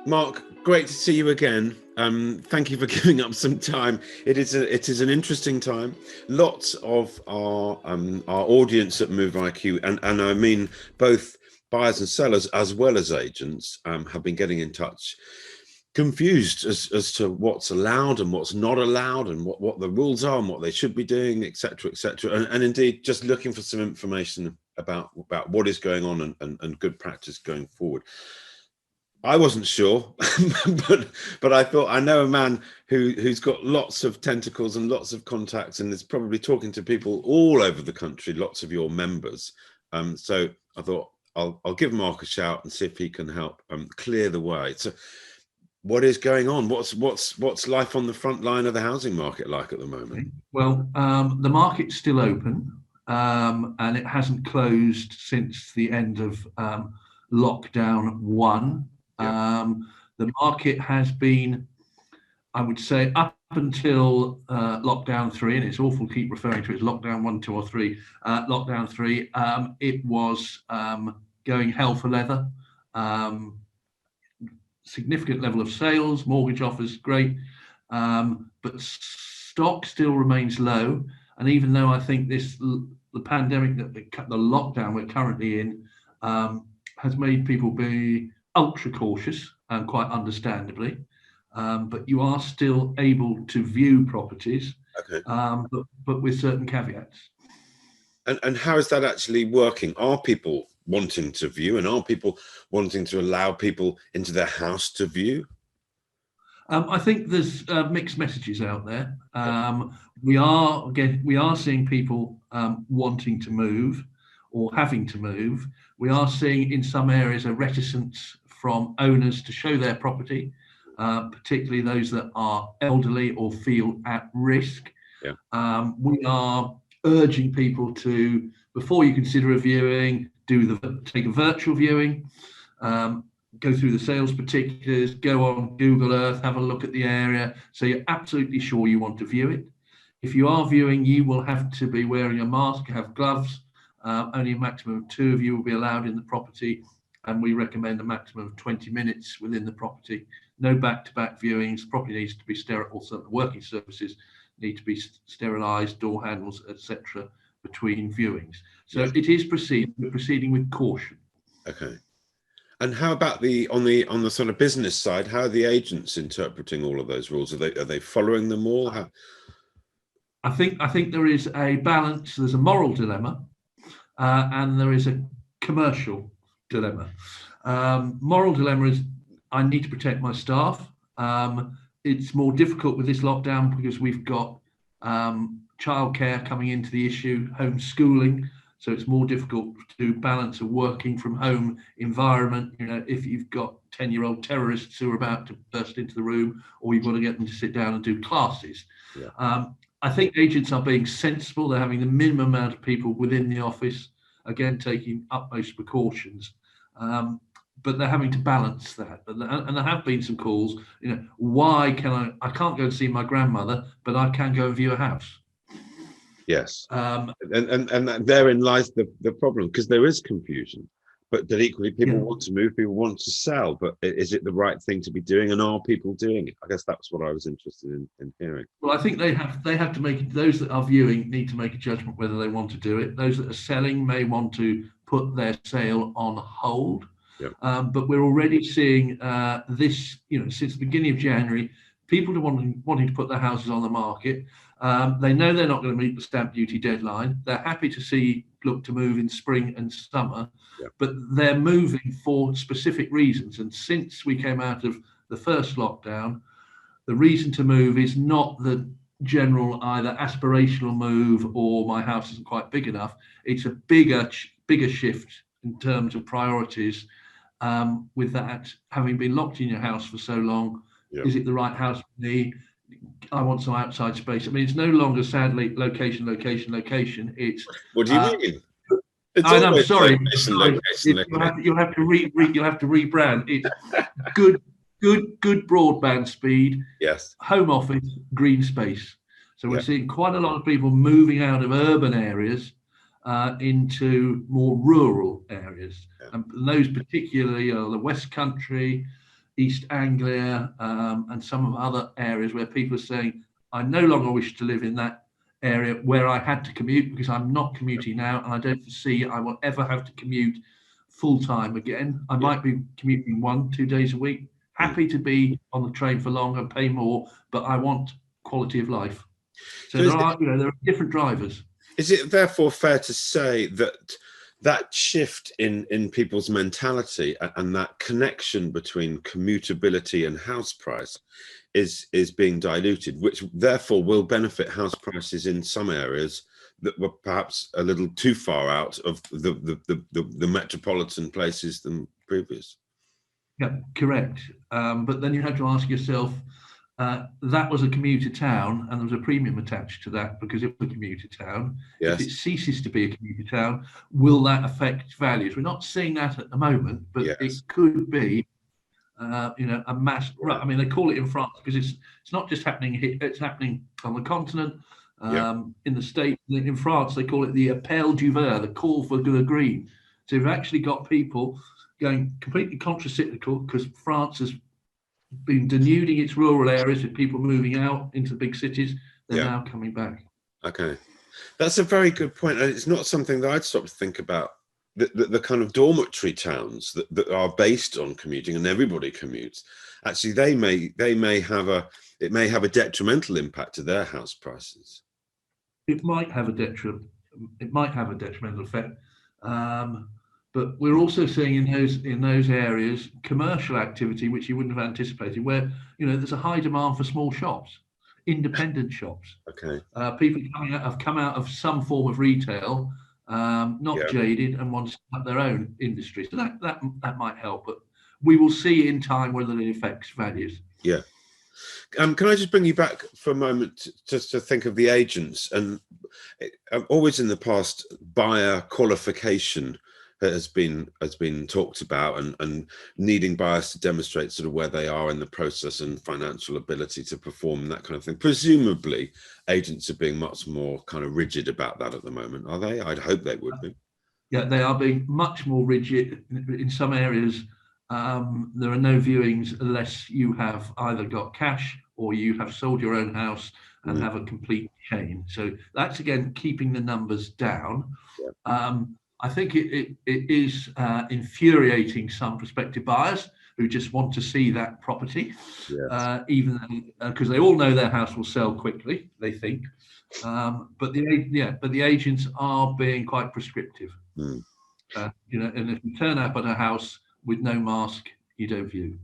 Mark, great to see you again. Thank you for giving up some time. It is an interesting time. Lots of our audience at Move IQ, and I mean both buyers and sellers as well as agents, have been getting in touch, confused as to what's allowed and what's not allowed, and what the rules are and what they should be doing, etc., etc. And indeed, just looking for some information about what is going on and good practice going forward. I wasn't sure, but I thought I know a man who's got lots of tentacles and lots of contacts and is probably talking to people all over the country, lots of your members. So I thought I'll give Mark a shout and see if he can help clear the way. So what is going on? What's life on the front line of the housing market like at the moment? Well, the market's still open, and it hasn't closed since the end of lockdown 1. The market has been, I would say, up until lockdown 3, and it's awful to keep referring to it as lockdown 1, 2, or 3. Lockdown 3, it was going hell for leather. Significant level of sales, mortgage offers, great, but stock still remains low. And even though I think the pandemic, the lockdown we're currently in, has made people be ultra cautious, and quite understandably, but you are still able to view properties, okay. but with certain caveats. And how is that actually working? Are people wanting to view, and are people wanting to allow people into their house to view? I think there's mixed messages out there. We are seeing people wanting to move or having to move. We are seeing in some areas a reticence from owners to show their property, particularly those that are elderly or feel at risk. Yeah. We are urging people to, before you consider a viewing, take a virtual viewing, go through the sales particulars, go on Google Earth, have a look at the area, so you're absolutely sure you want to view it. If you are viewing, you will have to be wearing a mask, have gloves. Only a maximum of 2 of you will be allowed in the property, and we recommend a maximum of 20 minutes within the property. No back-to-back viewings. Property needs to be sterile. Also, the working surfaces need to be sterilised, door handles, etc., between viewings. So yes. It is we're proceeding with caution. Okay. And how about on the sort of business side? How are the agents interpreting all of those rules? Are they following them all? I think there is a balance. There's a moral dilemma, and there is a commercial dilemma. Moral dilemma is I need to protect my staff. It's more difficult with this lockdown because we've got childcare coming into the issue, homeschooling. So it's more difficult to balance a working from home environment. You know, if you've got 10-year-old terrorists who are about to burst into the room, or you've got to get them to sit down and do classes. Yeah. I think agents are being sensible. They're having the minimum amount of people within the office, again, taking utmost precautions. But they're having to balance that. And there have been some calls, you know, why can I can't go and see my grandmother, but I can go and view a house. Yes. And therein lies the problem, because there is confusion, but that equally people want to move, people want to sell, but is it the right thing to be doing, and are people doing it? I guess that's what I was interested in hearing. Well, I think they have to make, those that are viewing need to make a judgment whether they want to do it. Those that are selling may want to put their sale on hold. Yep. But we're already seeing this, you know, since the beginning of January, people wanting to put their houses on the market. They know they're not going to meet the stamp duty deadline. They're happy to look to move in spring and summer, but they're moving for specific reasons. And since we came out of the first lockdown, the reason to move is not the general either aspirational move or my house isn't quite big enough. It's a bigger shift in terms of priorities. With that, having been locked in your house for so long, is it the right house for me? I want some outside space. I mean, it's no longer, sadly, location. It's what do you mean? I'm sorry. You'll have to rebrand. It's good broadband speed. Yes. Home office, green space. So we're seeing quite a lot of people moving out of urban areas into more rural areas, and those particularly are the West Country, East Anglia, and some of other areas where people are saying, I no longer wish to live in that area where I had to commute, because I'm not commuting now, and I don't foresee I will ever have to commute full time again. I might be commuting 1-2 days a week. Happy to be on the train for longer, pay more, but I want quality of life. So there are different drivers. Is it therefore fair to say that that shift in people's mentality and that connection between commutability and house price is being diluted, which therefore will benefit house prices in some areas that were perhaps a little too far out of the metropolitan places than previous? Yeah, correct. But then you have to ask yourself, that was a commuter town, and there was a premium attached to that because it was a commuter town. Yes. If it ceases to be a commuter town, will that affect values? We're not seeing that at the moment, but Yes. it could be, a mass. I mean, they call it in France because it's not just happening here; it's happening on the continent, in the States. In France, they call it the appel du vert, the call for the green. So you've actually got people going completely contracyclical because France has been denuding its rural areas with people moving out into the big cities. They're now coming back. Okay, that's a very good point, and it's not something that I'd stop to think about. The kind of dormitory towns that are based on commuting, and everybody commutes, actually it may have a detrimental impact to their house prices. It might have a detrimental effect. But we're also seeing in those areas commercial activity which you wouldn't have anticipated, where there's a high demand for small shops, independent shops. Okay. People have come out of some form of retail, not jaded, and want to start their own industry. So that might help, but we will see in time whether it affects values. Yeah. Can I just bring you back for a moment just to think of the agents? And always in the past, buyer qualification has been talked about, and needing buyers to demonstrate sort of where they are in the process and financial ability to perform, that kind of thing. Presumably agents are being much more kind of rigid about that at the moment, are they? I'd hope they would be. Yeah, they are being much more rigid in some areas. There are no viewings unless you have either got cash or you have sold your own house and have a complete chain. So that's again keeping the numbers down. I think it is infuriating some prospective buyers who just want to see that property, even because they all know their house will sell quickly, they think. But the agents are being quite prescriptive. And if you turn up at a house with no mask, you don't view.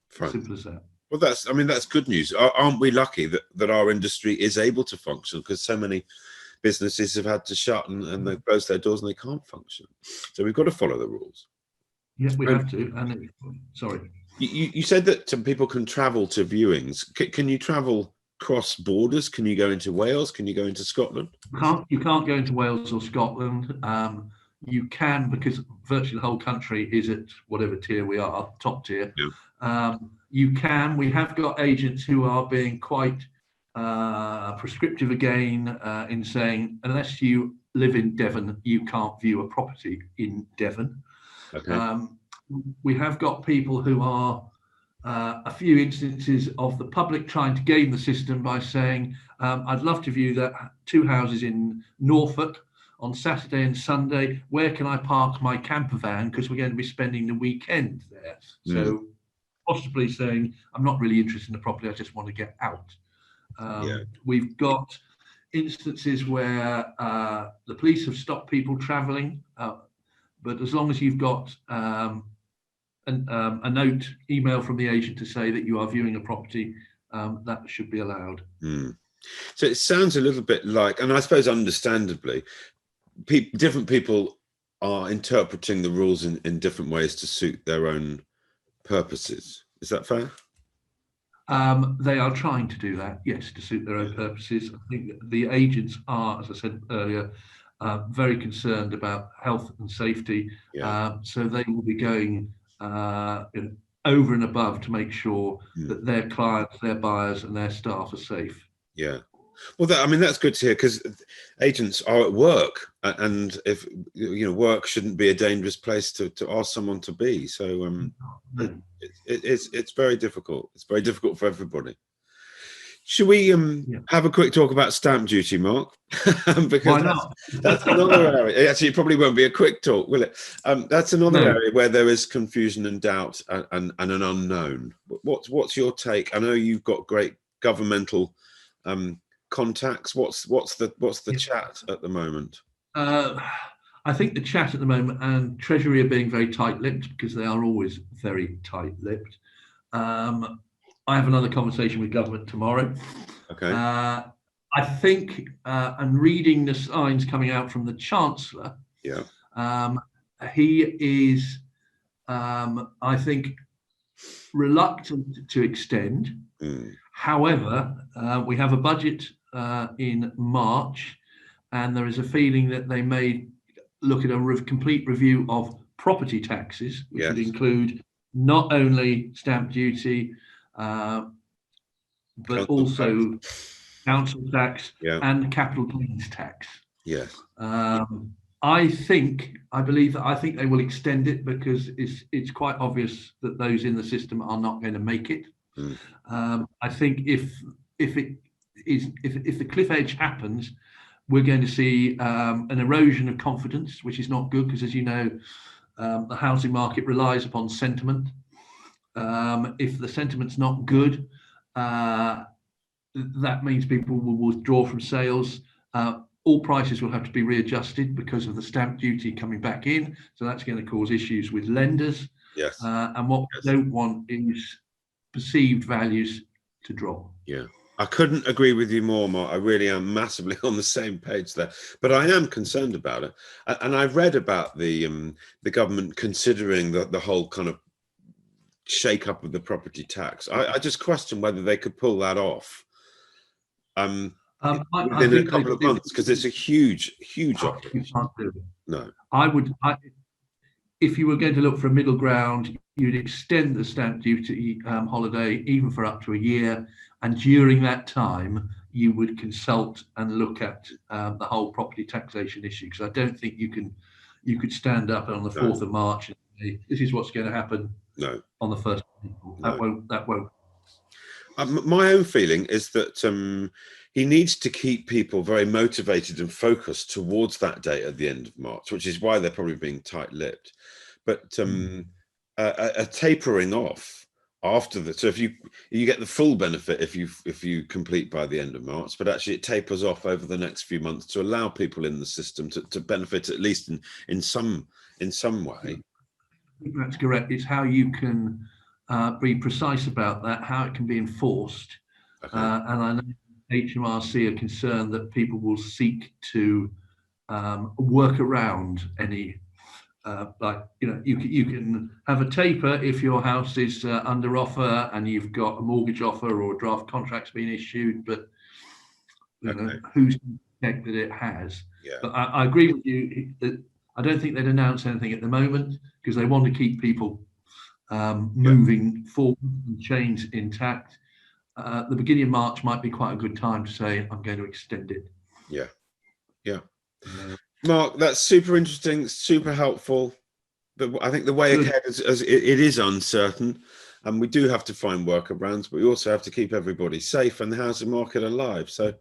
Simple as that. Well, that's good news. Aren't we lucky that our industry is able to function, because so many businesses have had to shut and they've closed their doors and they can't function. So we've got to follow the rules. Yeah, we have to. And sorry. You said that some people can travel to viewings. Can you travel cross borders? Can you go into Wales? Can you go into Scotland? You can't go into Wales or Scotland. You can, because virtually the whole country is at whatever tier we are, top tier. You can. We have got agents who are being quite prescriptive again, in saying unless you live in Devon, you can't view a property in Devon. We have got people who are a few instances of the public trying to game the system by saying, I'd love to view that 2 houses in Norfolk on Saturday and Sunday. Where can I park my camper van, because we're going to be spending the weekend there? So possibly saying, I'm not really interested in the property, I just want to get out. We've got instances where the police have stopped people travelling, but as long as you've got a note, email from the agent to say that you are viewing a property, that should be allowed. So it sounds a little bit like, and I suppose understandably, different people are interpreting the rules in different ways to suit their own purposes. Is that fair? They are trying to do that, yes, to suit their own purposes. I think the agents are, as I said earlier, very concerned about health and safety. So they will be going over and above to make sure that their clients, their buyers and their staff are safe. Well, I mean, that's good to hear, because agents are at work, and if work shouldn't be a dangerous place to ask someone to be. So No. it's very difficult. It's very difficult for everybody. Should we have a quick talk about stamp duty, Mark? Because Why not? that's another area. Actually, it probably won't be a quick talk, will it? That's another No. area where there is confusion and doubt and an unknown. What's your take? I know you've got great governmental contacts. What's the chat at the moment? I think the chat at the moment, and Treasury are being very tight-lipped, because they are always very tight-lipped. I have another conversation with government tomorrow. Okay. I think, and reading the signs coming out from the Chancellor, he is, I think, reluctant to extend. However, we have a budget in March, and there is a feeling that they may look at a complete review of property taxes, which would include not only stamp duty, but Council also tax. Council tax and capital gains tax. Yes. I think they will extend it, because it's quite obvious that those in the system are not going to make it. I think if the cliff edge happens, we're going to see an erosion of confidence, which is not good, because, as you know, the housing market relies upon sentiment. If the sentiment's not good, that means people will withdraw from sales. All prices will have to be readjusted because of the stamp duty coming back in. So that's going to cause issues with lenders. Yes. And what we don't want is perceived values to drop. Yeah. I couldn't agree with you more, Mark. I really am massively on the same page there. But I am concerned about it. And I've read about the government considering the whole kind of shake up of the property tax. I just question whether they could pull that off within a couple of months, because it's a huge offer. You can't do it. No. If you were going to look for a middle ground, you'd extend the stamp duty holiday even for up to a year, and during that time you would consult and look at the whole property taxation issue, because I don't think you could stand up on the 4th of March and say, this is what's going to happen on the 1st of April. That won't. My own feeling is that he needs to keep people very motivated and focused towards that date at the end of March, which is why they're probably being tight-lipped. But a tapering off after that, so if you get the full benefit if you complete by the end of March, but actually it tapers off over the next few months to allow people in the system to benefit, at least in some way. That's correct. It's how you can be precise about that, how it can be enforced. And I know HMRC are concerned that people will seek to work around any, you can have a taper if your house is under offer and you've got a mortgage offer or a draft contract's been issued, but who's to check that it has? But I agree with you that I don't think they'd announce anything at the moment, because they want to keep people moving forward and chains intact. The beginning of March might be quite a good time to say, I'm going to extend it. Yeah. Mark, that's super interesting, super helpful. But I think the way ahead it is uncertain, and we do have to find workarounds, but we also have to keep everybody safe and the housing market alive. So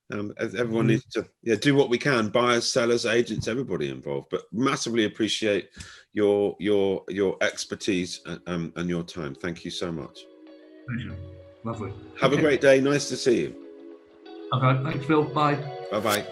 everyone needs to do what we can, buyers, sellers, agents, everybody involved. But massively appreciate your expertise and your time. Thank you so much. Pleasure. Lovely. Have a great day. Nice to see you. Okay, thanks, Phil. Bye. Bye-bye.